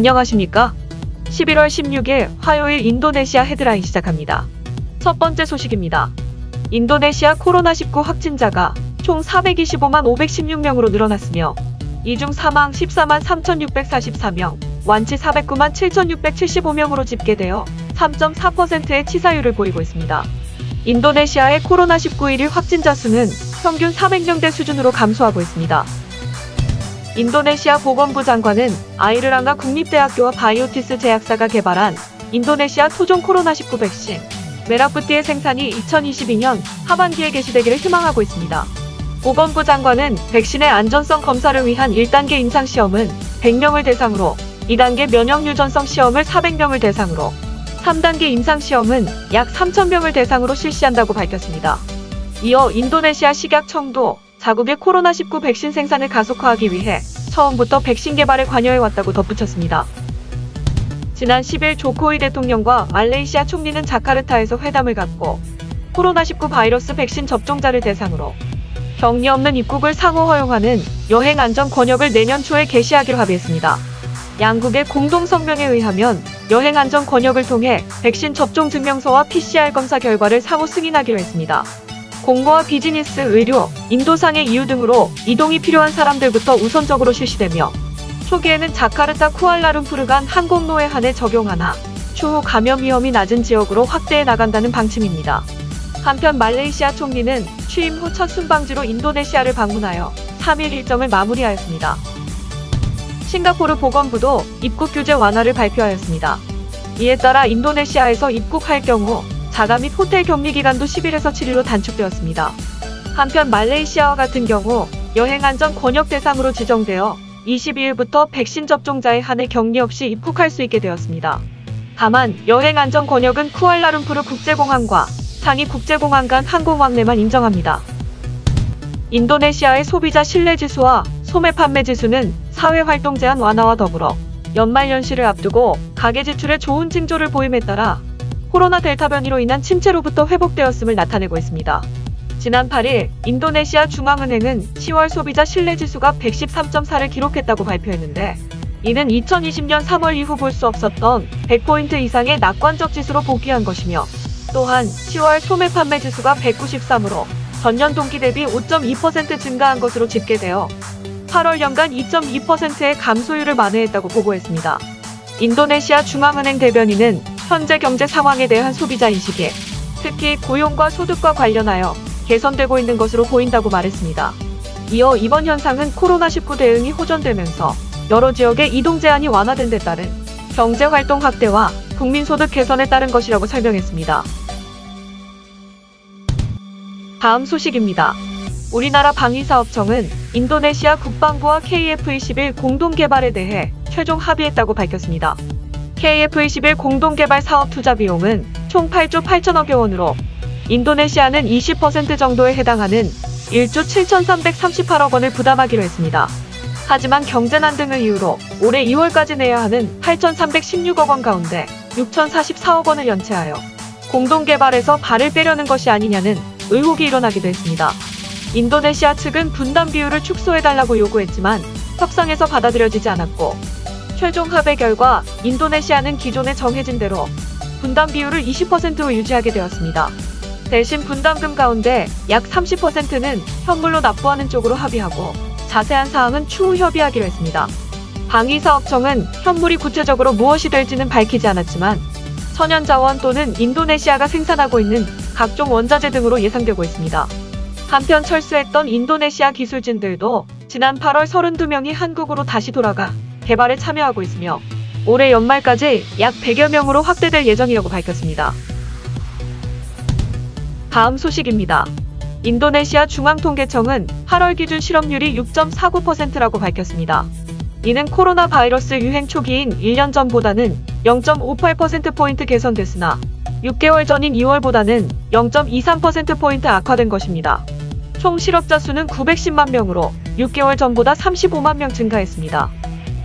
안녕하십니까? 11월 16일 화요일 인도네시아 헤드라인 시작합니다. 첫 번째 소식입니다. 인도네시아 코로나19 확진자가 총 425만 516명으로 늘어났으며 이 중 사망 14만 3,644명, 완치 409만 7,675명으로 집계되어 3.4%의 치사율을 보이고 있습니다. 인도네시아의 코로나19 일일 확진자 수는 평균 400명대 수준으로 감소하고 있습니다. 인도네시아 보건부 장관은 아이르랑가 국립대학교와 바이오티스 제약사가 개발한 인도네시아 토종 코로나19 백신 메라푸티의 생산이 2022년 하반기에 개시되기를 희망하고 있습니다. 보건부 장관은 백신의 안전성 검사를 위한 1단계 임상시험은 100명을 대상으로, 2단계 면역 유전성 시험을 400명을 대상으로, 3단계 임상시험은 약 3,000명을 대상으로 실시한다고 밝혔습니다. 이어 인도네시아 식약청도 자국의 코로나19 백신 생산을 가속화하기 위해 처음부터 백신 개발에 관여해왔다고 덧붙였습니다. 지난 10일 조코위 대통령과 말레이시아 총리는 자카르타에서 회담을 갖고 코로나19 바이러스 백신 접종자를 대상으로 격리 없는 입국을 상호 허용하는 여행 안전 권역을 내년 초에 개시하기로 합의했습니다. 양국의 공동 성명에 의하면 여행 안전 권역을 통해 백신 접종 증명서와 PCR 검사 결과를 상호 승인하기로 했습니다. 공무와 비즈니스, 의료, 인도상의 이유 등으로 이동이 필요한 사람들부터 우선적으로 실시되며 초기에는 자카르타 쿠알라룸푸르 간 항공로에 한해 적용하나 추후 감염 위험이 낮은 지역으로 확대해 나간다는 방침입니다. 한편 말레이시아 총리는 취임 후 첫 순방지로 인도네시아를 방문하여 3일 일정을 마무리하였습니다. 싱가포르 보건부도 입국 규제 완화를 발표하였습니다. 이에 따라 인도네시아에서 입국할 경우 자가 및 호텔 격리 기간도 10일에서 7일로 단축되었습니다. 한편 말레이시아와 같은 경우 여행 안전 권역 대상으로 지정되어 22일부터 백신 접종자에 한해 격리 없이 입국할 수 있게 되었습니다. 다만 여행 안전 권역은 쿠알라룸푸르 국제공항과 상해 국제공항 간 항공 왕래만 인정합니다. 인도네시아의 소비자 신뢰지수와 소매 판매 지수는 사회활동 제한 완화와 더불어 연말연시를 앞두고 가계 지출에 좋은 징조를 보임에 따라 코로나 델타 변이로 인한 침체로부터 회복되었음을 나타내고 있습니다. 지난 8일 인도네시아 중앙은행은 10월 소비자 신뢰지수가 113.4를 기록했다고 발표했는데 이는 2020년 3월 이후 볼 수 없었던 100포인트 이상의 낙관적 지수로 복귀한 것이며 또한 10월 소매 판매 지수가 193으로 전년 동기 대비 5.2% 증가한 것으로 집계되어 8월 연간 2.2%의 감소율을 만회했다고 보고했습니다. 인도네시아 중앙은행 대변인은 현재 경제 상황에 대한 소비자 인식이 특히 고용과 소득과 관련하여 개선되고 있는 것으로 보인다고 말했습니다. 이어 이번 현상은 코로나19 대응이 호전되면서 여러 지역의 이동 제한이 완화된 데 따른 경제활동 확대와 국민소득 개선에 따른 것이라고 설명했습니다. 다음 소식입니다. 우리나라 방위사업청은 인도네시아 국방부와 KF-21 공동개발에 대해 최종 합의했다고 밝혔습니다. KF-21 공동개발 사업 투자 비용은 총 8조 8천억여 원으로 인도네시아는 20% 정도에 해당하는 1조 7,338억 원을 부담하기로 했습니다. 하지만 경제난 등을 이유로 올해 2월까지 내야 하는 8,316억 원 가운데 6,044억 원을 연체하여 공동개발에서 발을 빼려는 것이 아니냐는 의혹이 일어나기도 했습니다. 인도네시아 측은 분담 비율을 축소해달라고 요구했지만 협상에서 받아들여지지 않았고 최종 합의 결과 인도네시아는 기존에 정해진 대로 분담 비율을 20%로 유지하게 되었습니다. 대신 분담금 가운데 약 30%는 현물로 납부하는 쪽으로 합의하고 자세한 사항은 추후 협의하기로 했습니다. 방위사업청은 현물이 구체적으로 무엇이 될지는 밝히지 않았지만 천연자원 또는 인도네시아가 생산하고 있는 각종 원자재 등으로 예상되고 있습니다. 한편 철수했던 인도네시아 기술진들도 지난 8월 32명이 한국으로 다시 돌아가 개발에 참여하고 있으며 올해 연말까지 약 100여 명으로 확대될 예정이라고 밝혔습니다. 다음 소식입니다. 인도네시아 중앙통계청은 8월 기준 실업률이 6.49%라고 밝혔습니다. 이는 코로나 바이러스 유행 초기인 1년 전보다는 0.58%포인트 개선됐으나 6개월 전인 2월보다는 0.23%포인트 악화된 것입니다. 총 실업자 수는 910만 명으로 6개월 전보다 35만 명 증가했습니다.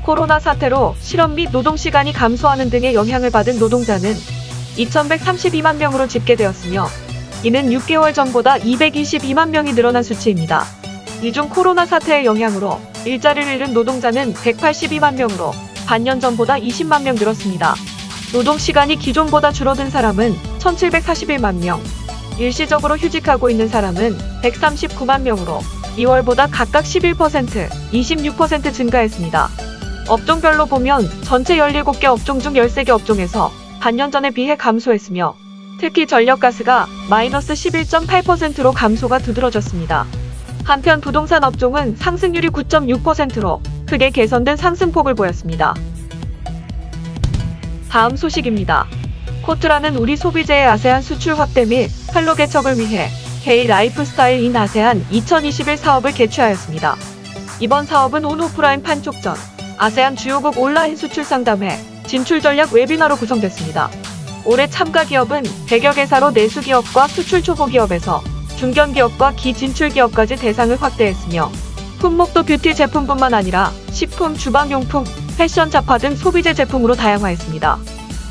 코로나 사태로 실업 및 노동시간이 감소하는 등의 영향을 받은 노동자는 2,132만 명으로 집계되었으며 이는 6개월 전보다 222만 명이 늘어난 수치입니다. 이 중 코로나 사태의 영향으로 일자리를 잃은 노동자는 182만 명으로 반년 전보다 20만 명 늘었습니다. 노동시간이 기존보다 줄어든 사람은 1741만 명, 일시적으로 휴직하고 있는 사람은 139만 명으로 2월보다 각각 11%, 26% 증가했습니다. 업종별로 보면 전체 17개 업종 중 13개 업종에서 반년 전에 비해 감소했으며 특히 전력가스가 마이너스 11.8%로 감소가 두드러졌습니다. 한편 부동산 업종은 상승률이 9.6%로 크게 개선된 상승폭을 보였습니다. 다음 소식입니다. 코트라는 우리 소비재의 아세안 수출 확대 및 활로 개척을 위해 K 라이프스타일 인 아세안 2021 사업을 개최하였습니다. 이번 사업은 온오프라인 판촉전, 아세안 주요국 온라인 수출 상담회, 진출 전략 웨비나로 구성됐습니다. 올해 참가 기업은 100여 개사로 내수기업과 수출 초보기업에서 중견기업과 기진출기업까지 대상을 확대했으며 품목도 뷰티 제품뿐만 아니라 식품, 주방용품, 패션 잡화 등 소비재 제품으로 다양화했습니다.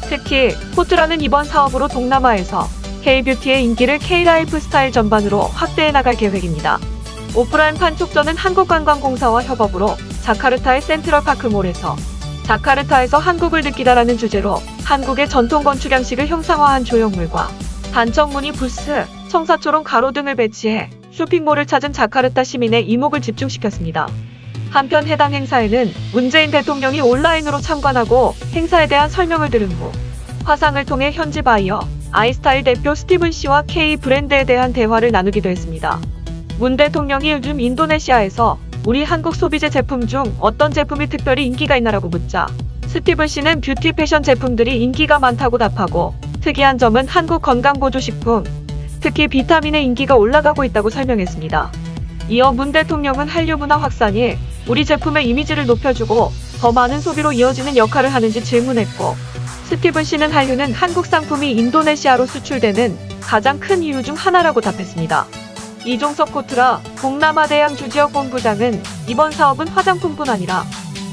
특히 코트라는 이번 사업으로 동남아에서 K뷰티의 인기를 K라이프스타일 전반으로 확대해 나갈 계획입니다. 오프라인 판촉전은 한국관광공사와 협업으로 자카르타의 센트럴파크몰에서 자카르타에서 한국을 느끼다라는 주제로 한국의 전통 건축 양식을 형상화한 조형물과 단청무늬 부스, 청사초롱 가로 등을 배치해 쇼핑몰을 찾은 자카르타 시민의 이목을 집중시켰습니다. 한편 해당 행사에는 문재인 대통령이 온라인으로 참관하고 행사에 대한 설명을 들은 후 화상을 통해 현지 바이어 아이스타일 대표 스티븐 씨와 K 브랜드에 대한 대화를 나누기도 했습니다. 문 대통령이 요즘 인도네시아에서 우리 한국 소비재 제품 중 어떤 제품이 특별히 인기가 있나라고 묻자 스티븐 씨는 뷰티 패션 제품들이 인기가 많다고 답하고 특이한 점은 한국 건강보조식품, 특히 비타민의 인기가 올라가고 있다고 설명했습니다. 이어 문 대통령은 한류 문화 확산이 우리 제품의 이미지를 높여주고 더 많은 소비로 이어지는 역할을 하는지 질문했고 스티븐 씨는 한류는 한국 상품이 인도네시아로 수출되는 가장 큰 이유 중 하나라고 답했습니다. 이종석 코트라 동남아대양 주지역 본부장은 이번 사업은 화장품뿐 아니라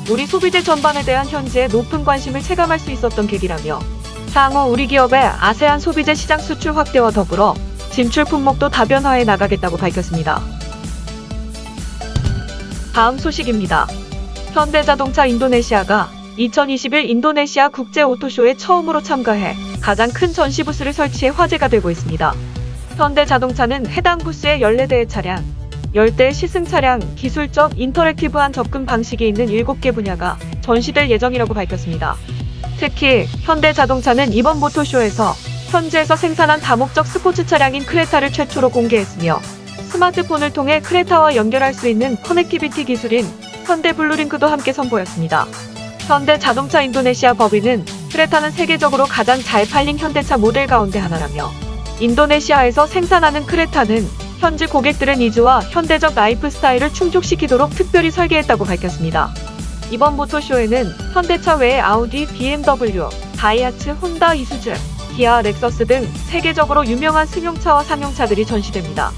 우리 소비재 전반에 대한 현지의 높은 관심을 체감할 수 있었던 계기라며 향후 우리 기업의 아세안 소비재 시장 수출 확대와 더불어 진출 품목도 다변화해 나가겠다고 밝혔습니다. 다음 소식입니다. 현대자동차 인도네시아가 2021 인도네시아 국제 오토쇼에 처음으로 참가해 가장 큰 전시 부스를 설치해 화제가 되고 있습니다. 현대자동차는 해당 부스에 14대의 차량, 10대의 시승 차량, 기술적 인터랙티브한 접근 방식이 있는 7개 분야가 전시될 예정이라고 밝혔습니다. 특히 현대자동차는 이번 모토쇼에서 현지에서 생산한 다목적 스포츠 차량인 크레타를 최초로 공개했으며 스마트폰을 통해 크레타와 연결할 수 있는 커넥티비티 기술인 현대 블루링크도 함께 선보였습니다. 현대자동차 인도네시아 법인은 크레타는 세계적으로 가장 잘 팔린 현대차 모델 가운데 하나라며 인도네시아에서 생산하는 크레타는 현지 고객들의 니즈와 현대적 라이프 스타일을 충족시키도록 특별히 설계했다고 밝혔습니다. 이번 모토쇼에는 현대차 외에 아우디, BMW, 다이하츠, 혼다, 이수즈, 기아, 렉서스 등 세계적으로 유명한 승용차와 상용차들이 전시됩니다.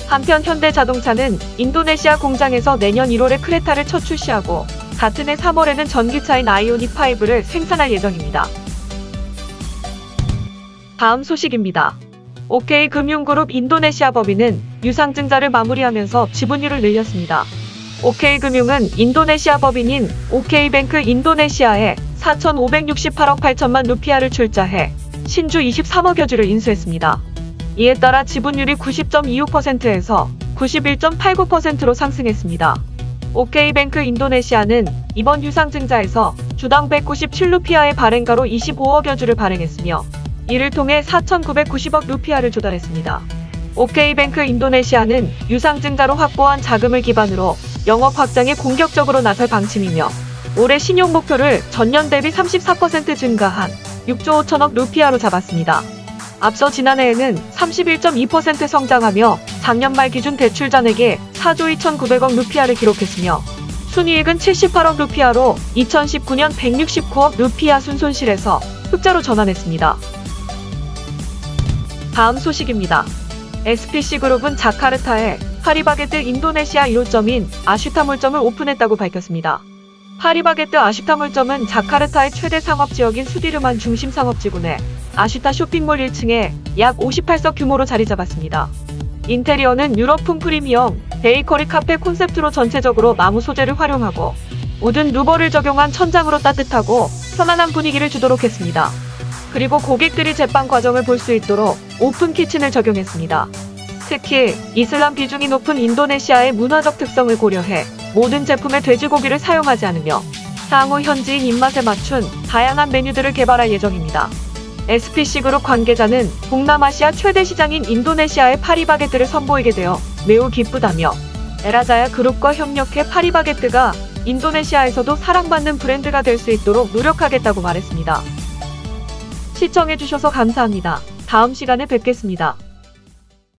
한편 현대자동차는 인도네시아 공장에서 내년 1월에 크레타를 첫 출시하고 같은 해 3월에는 전기차인 아이오닉5를 생산할 예정입니다. 다음 소식입니다. OK금융그룹 인도네시아 법인은 유상증자를 마무리하면서 지분율을 늘렸습니다. OK금융은 인도네시아 법인인 OK뱅크 인도네시아에 4,568억 8천만 루피아를 출자해 신주 23억여 주를 인수했습니다. 이에 따라 지분율이 90.26%에서 91.89%로 상승했습니다. OK뱅크 인도네시아는 이번 유상증자에서 주당 197루피아의 발행가로 25억여 주를 발행했으며 이를 통해 4,990억 루피아를 조달했습니다. OK뱅크 인도네시아는 유상증자로 확보한 자금을 기반으로 영업 확장에 공격적으로 나설 방침이며 올해 신용 목표를 전년 대비 34% 증가한 6조 5천억 루피아로 잡았습니다. 앞서 지난해에는 31.2% 성장하며 작년 말 기준 대출 잔액에 4조 2,900억 루피아를 기록했으며 순이익은 78억 루피아로 2019년 169억 루피아 순손실에서 흑자로 전환했습니다. 다음 소식입니다. SPC그룹은 자카르타에 파리바게뜨 인도네시아 1호점인 아슈타몰점을 오픈했다고 밝혔습니다. 파리바게뜨 아슈타몰점은 자카르타의 최대 상업지역인 수디르만 중심 상업지구내 아슈타 쇼핑몰 1층에 약 58석 규모로 자리 잡았습니다. 인테리어는 유럽풍 프리미엄 베이커리 카페 콘셉트로 전체적으로 나무 소재를 활용하고 우든 루버를 적용한 천장으로 따뜻하고 편안한 분위기를 주도록 했습니다. 그리고 고객들이 제빵 과정을 볼 수 있도록 오픈 키친을 적용했습니다. 특히 이슬람 비중이 높은 인도네시아의 문화적 특성을 고려해 모든 제품에 돼지고기를 사용하지 않으며 향후 현지인 입맛에 맞춘 다양한 메뉴들을 개발할 예정입니다. SPC그룹 관계자는 동남아시아 최대 시장인 인도네시아의 파리바게뜨를 선보이게 되어 매우 기쁘다며 에라자야 그룹과 협력해 파리바게뜨가 인도네시아에서도 사랑받는 브랜드가 될 수 있도록 노력하겠다고 말했습니다. 시청해주셔서 감사합니다. 다음 시간에 뵙겠습니다.